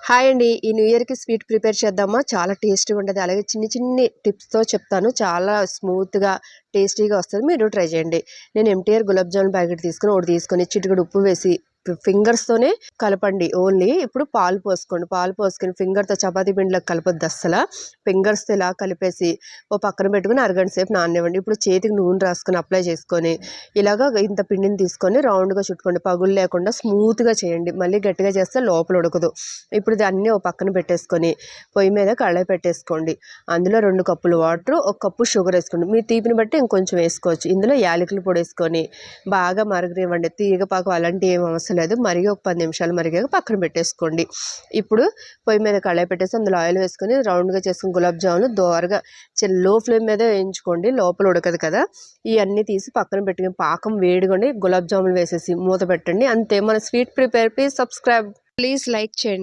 Hi అండి. ఈ new ఇయర్‌కి స్వీట్ ప్రిపేర్ చేద్దామా? చాలా టేస్టీగా ఉంటది. అలాగే చిన్ని చిన్ని టిప్స్‌తో చెప్తాను. చాలా స్మూత్‌గా, టేస్టీగా వస్తది. మీరు ట్రై చేయండి. నేను ఎంటీఆర్ గులాబ్ జామున్ ప్యాకెట్ తీసుకొని, ఒకటి తీసుకొని చిటికెడు ఉప్పు వేసి ఫింగర్స్‌తోనే కలపండి ఓన్లీ. ఇప్పుడు పాలు పోసుకోండి. పాలు పోసుకొని ఫింగర్‌తో చపాతీ పిండిలోకి కలపొద్దు అస్సల. ఫింగర్స్‌తో ఇలా కలిపేసి ఓ పక్కన పెట్టుకొని అరగంట సేపు నాననివ్వండి. ఇప్పుడు చేతికి నూనె రాసుకొని అప్లై చేసుకొని ఇలాగ ఇంత పిండిని తీసుకొని రౌండ్‌గా చుట్టుకోండి. పగులు లేకుండా స్మూత్‌గా చేయండి. మళ్ళీ గట్టిగా చేస్తే లోపల ఉడకదు. ఇప్పుడు దాన్ని ఓ పక్కన పెట్టేసుకొని పొయ్యి మీద కళాయి పెట్టేసుకోండి. అందులో 2 కప్పులు వాటరు, 1 కప్పు షుగర్ వేసుకోండి. మీ తీపిని బట్టి ఇంకొంచెం వేసుకోవచ్చు. ఇందులో యాలకుల పొడి వేసుకొని బాగా మరగనివ్వండి. తీగపాకం అలాంటివి ఏం అవసరం లేదు. మరిగి ఒక 10 నిమిషాలు మరిగాక పక్కన పెట్టేసుకోండి. ఇప్పుడు పొయ్యి మీద కళాయి పెట్టేసి అందులో ఆయిల్ వేసుకొని రౌండ్‌గా చేసుకుని గులాబ్ జాములు దోరగా లో ఫ్లేమ్ మీద వేయించుకోండి. లోపల ఉడకదు కదా! ఇయన్నీ తీసి పక్కన పెట్టుకొని పాకం వేడిగొని గులాబ్ జాములు వేసేసి మూత పెట్టండి. అంతే మన sweet prepare. Please subscribe. Please like చేయండి.